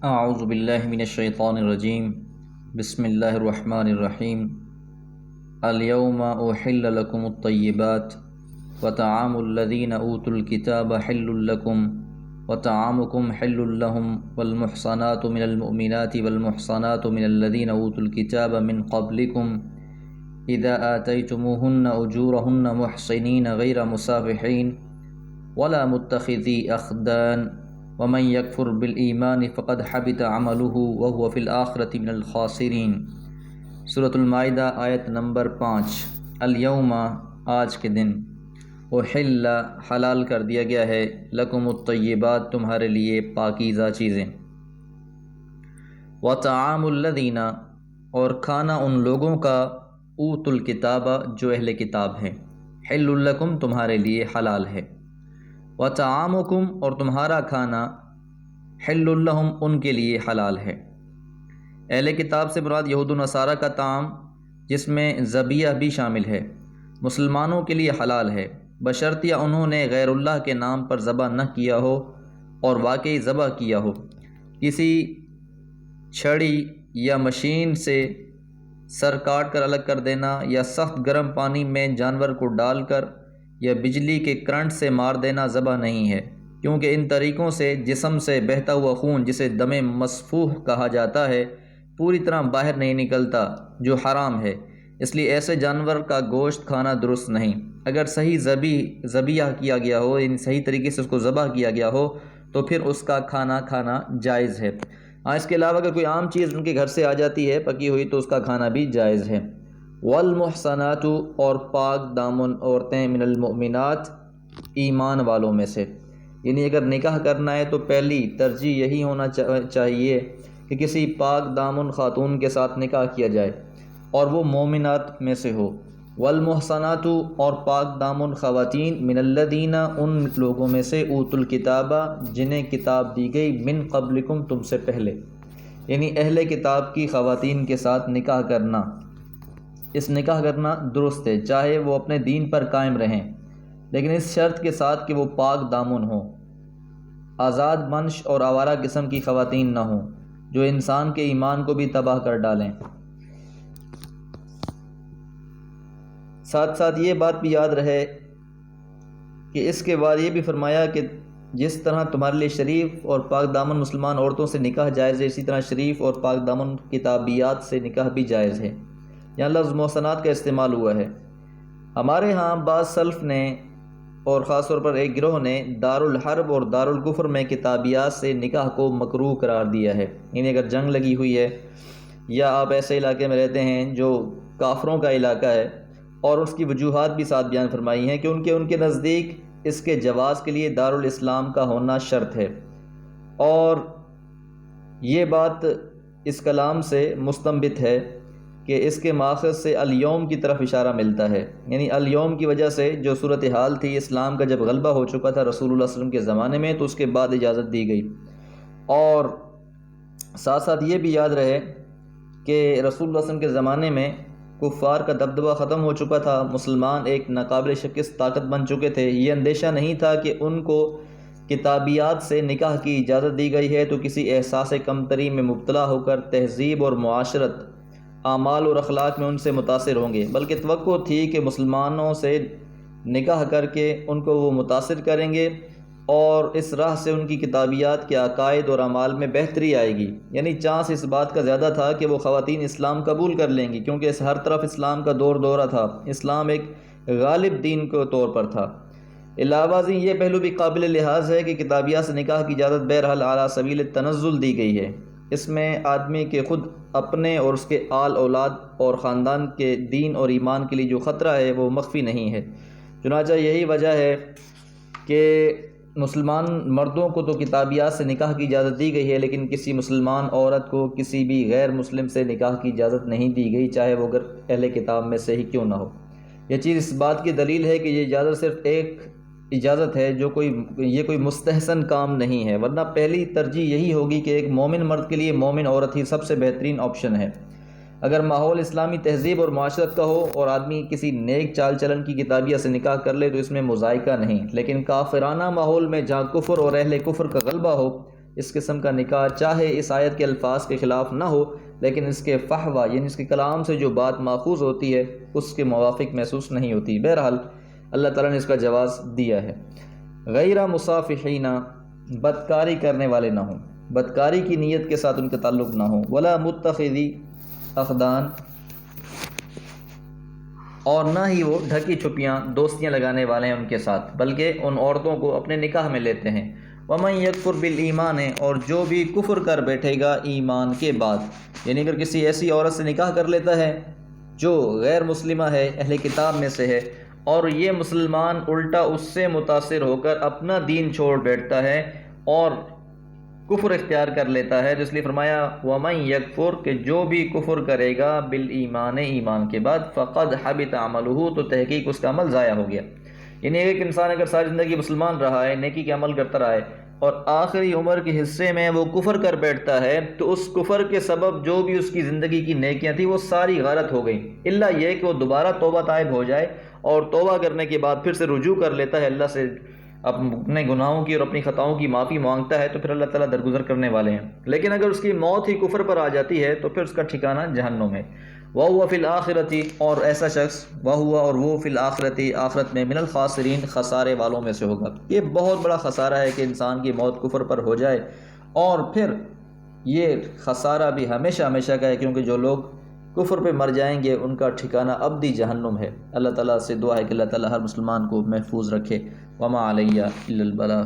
اعوذ باللہ من الشیطان الرجیم بسم اللہ الرحمن الرحیم الیوم احل لکم الطیبات وطعام الذین اوتوا الکتاب حل لکم وطعامکم حل لهم والمحصنات من المؤمنات والمحصنات من الذین اوتوا الکتاب من قبلکم اذا آتیتموہن اجورہن محصنین غیر مسافحین ولا متخذی اخدان ومن یکفر بالایمان فقد حبط عمله وهو فی الآخرۃ من الخاسرین۔ سورۃ المائدہ آیت نمبر 5۔ الیوم آج کے دن، احل حلال کر دیا گیا ہے، لکم الطیبات تمہارے لیے پاکیزہ چیزیں، وطعام الذین اور کھانا ان لوگوں کا، اوتوا الکتاب جو اہل کتاب ہیں، حل لکم تمہارے لیے حلال ہے، وطعامکم اور تمہارا کھانا، حل لہم ان کے لیے حلال ہے۔ اہل کتاب سے مراد یہود و نصارہ کا طعام جس میں ذبیحہ بھی شامل ہے، مسلمانوں کے لیے حلال ہے، بشرطیہ انہوں نے غیر اللہ کے نام پر ذبح نہ کیا ہو اور واقعی ذبح کیا ہو، کسی چھڑی یا مشین سے سر کاٹ کر الگ کر دینا، یا سخت گرم پانی میں جانور کو ڈال کر یا بجلی کے کرنٹ سے مار دینا ذبح نہیں ہے، کیونکہ ان طریقوں سے جسم سے بہتا ہوا خون جسے دم مسفوح کہا جاتا ہے پوری طرح باہر نہیں نکلتا، جو حرام ہے، اس لیے ایسے جانور کا گوشت کھانا درست نہیں۔ اگر صحیح ذبیحہ کیا گیا ہو، یعنی صحیح طریقے سے اس کو ذبح کیا گیا ہو، تو پھر اس کا کھانا جائز ہے۔ اس کے علاوہ اگر کوئی عام چیز ان کے گھر سے آ جاتی ہے پکی ہوئی تو اس کا کھانا بھی جائز ہے۔ والمحصنات اور پاک دامن عورتیں، من المؤمنات ایمان والوں میں سے، یعنی اگر نکاح کرنا ہے تو پہلی ترجیح یہی ہونا چاہیے کہ کسی پاک دامن خاتون کے ساتھ نکاح کیا جائے اور وہ مومنات میں سے ہو۔ والمحصنات اور پاک دامن خواتین، من الذین ان لوگوں میں سے، اوتوا الکتاب جنہیں کتاب دی گئی، من قبلکم تم سے پہلے، یعنی اہل کتاب کی خواتین کے ساتھ نکاح کرنا، اس نکاح کرنا درست ہے، چاہے وہ اپنے دین پر قائم رہیں، لیکن اس شرط کے ساتھ کہ وہ پاک دامن ہوں، آزاد منش اور آوارہ قسم کی خواتین نہ ہوں جو انسان کے ایمان کو بھی تباہ کر ڈالیں۔ ساتھ ساتھ یہ بات بھی یاد رہے کہ اس کے بعد یہ بھی فرمایا کہ جس طرح تمہارے لیے شریف اور پاک دامن مسلمان عورتوں سے نکاح جائز ہے، اسی طرح شریف اور پاک دامن کتابیات سے نکاح بھی جائز ہے۔ یہاں لفظ محصنات کا استعمال ہوا ہے۔ ہمارے ہاں بعض سلف نے اور خاص طور پر ایک گروہ نے دارالحرب اور دارالکفر میں کتابیات سے نکاح کو مکروہ قرار دیا ہے، یعنی اگر جنگ لگی ہوئی ہے یا آپ ایسے علاقے میں رہتے ہیں جو کافروں کا علاقہ ہے، اور اس کی وجوہات بھی ساتھ بیان فرمائی ہیں کہ ان کے نزدیک اس کے جواز کے لیے دارالاسلام کا ہونا شرط ہے، اور یہ بات اس کلام سے مستنبط ہے کہ اس کے ماخذ سے الیوم کی طرف اشارہ ملتا ہے، یعنی الیوم کی وجہ سے جو صورتحال تھی، اسلام کا جب غلبہ ہو چکا تھا رسول اللہ صلی اللہ علیہ وسلم کے زمانے میں، تو اس کے بعد اجازت دی گئی۔ اور ساتھ ساتھ یہ بھی یاد رہے کہ رسول اللہ صلی اللہ علیہ وسلم کے زمانے میں کفار کا دبدبہ ختم ہو چکا تھا، مسلمان ایک ناقابل شکست طاقت بن چکے تھے، یہ اندیشہ نہیں تھا کہ ان کو کتابیات سے نکاح کی اجازت دی گئی ہے تو کسی احساس کمتری میں مبتلا ہو کر تہذیب اور معاشرت، اعمال اور اخلاق میں ان سے متاثر ہوں گے، بلکہ توقع تھی کہ مسلمانوں سے نکاح کر کے ان کو وہ متاثر کریں گے اور اس راہ سے ان کی کتابیات کے عقائد اور اعمال میں بہتری آئے گی، یعنی چانس اس بات کا زیادہ تھا کہ وہ خواتین اسلام قبول کر لیں گی، کیونکہ اس ہر طرف اسلام کا دورہ تھا، اسلام ایک غالب دین کے طور پر تھا۔ علاوہ ازیں یہ پہلو بھی قابل لحاظ ہے کہ کتابیات سے نکاح کی اجازت بہرحال اعلیٰ سبیل التنزل دی گئی ہے، اس میں آدمی کے خود اپنے اور اس کے آل اولاد اور خاندان کے دین اور ایمان کے لیے جو خطرہ ہے وہ مخفی نہیں ہے۔ چنانچہ یہی وجہ ہے کہ مسلمان مردوں کو تو کتابیات سے نکاح کی اجازت دی گئی ہے، لیکن کسی مسلمان عورت کو کسی بھی غیر مسلم سے نکاح کی اجازت نہیں دی گئی، چاہے وہ اگر اہل کتاب میں سے ہی کیوں نہ ہو۔ یہ چیز اس بات کی دلیل ہے کہ یہ اجازت صرف ایک اجازت ہے، یہ کوئی مستحسن کام نہیں ہے، ورنہ پہلی ترجیح یہی ہوگی کہ ایک مومن مرد کے لیے مومن عورت ہی سب سے بہترین آپشن ہے۔ اگر ماحول اسلامی تہذیب اور معاشرت کا ہو اور آدمی کسی نیک چال چلن کی کتابیہ سے نکاح کر لے تو اس میں مذائقہ نہیں، لیکن کافرانہ ماحول میں جہاں کفر اور اہل کفر کا غلبہ ہو، اس قسم کا نکاح چاہے اس آیت کے الفاظ کے خلاف نہ ہو لیکن اس کے فحوہ یعنی اس کے کلام سے جو بات ماخوذ ہوتی ہے اس کے موافق محسوس نہیں ہوتی۔ بہرحال اللہ تعالیٰ نے اس کا جواز دیا ہے۔ غیر مصافحین، بدکاری کرنے والے نہ ہوں، بدکاری کی نیت کے ساتھ ان کا تعلق نہ ہو، ولا متخذی اخدان، اور نہ ہی وہ ڈھکی چھپیاں دوستیاں لگانے والے ہیں ان کے ساتھ، بلکہ ان عورتوں کو اپنے نکاح میں لیتے ہیں۔ ومن یکفر بالایمان، اور جو بھی کفر کر بیٹھے گا ایمان کے بعد، یعنی اگر کسی ایسی عورت سے نکاح کر لیتا ہے جو غیر مسلمہ ہے، اہل کتاب میں سے ہے، اور یہ مسلمان الٹا اس سے متاثر ہو کر اپنا دین چھوڑ بیٹھتا ہے اور کفر اختیار کر لیتا ہے، تو اس لیے فرمایا ومن یکفر، کہ جو بھی کفر کرے گا بالایمان، ایمان کے بعد، فقد حبط عملہ، تو تحقیق اس کا عمل ضائع ہو گیا۔ یعنی ایک انسان اگر ساری زندگی مسلمان رہا ہے، نیکی کے عمل کرتا رہا ہے، اور آخری عمر کے حصے میں وہ کفر کر بیٹھتا ہے، تو اس کفر کے سبب جو بھی اس کی زندگی کی نیکیاں تھیں وہ ساری غارت ہو گئیں، الا یہ کہ وہ دوبارہ توبہ طائب ہو جائے اور توبہ کرنے کے بعد پھر سے رجوع کر لیتا ہے اللہ سے، اپنے گناہوں کی اور اپنی خطاؤں کی معافی مانگتا ہے، تو پھر اللہ تعالیٰ درگزر کرنے والے ہیں۔ لیکن اگر اس کی موت ہی کفر پر آ جاتی ہے تو پھر اس کا ٹھکانہ جہنم ہے۔ وَهُوَ فِي الْآخِرَةِ، اور ایسا شخص وَهُوَ، اور وہ فی الآخرۃ، آخرت میں، من الخاسرین، خسارے والوں میں سے ہوگا۔ یہ بہت بڑا خسارہ ہے کہ انسان کی موت کفر پر ہو جائے، اور پھر یہ خسارہ بھی ہمیشہ ہمیشہ کا ہے، کیونکہ جو لوگ کفر پہ مر جائیں گے ان کا ٹھکانہ ابدی جہنم ہے۔ اللہ تعالیٰ سے دعا ہے کہ اللہ تعالیٰ ہر مسلمان کو محفوظ رکھے۔ وما علیہ الا البلاغ۔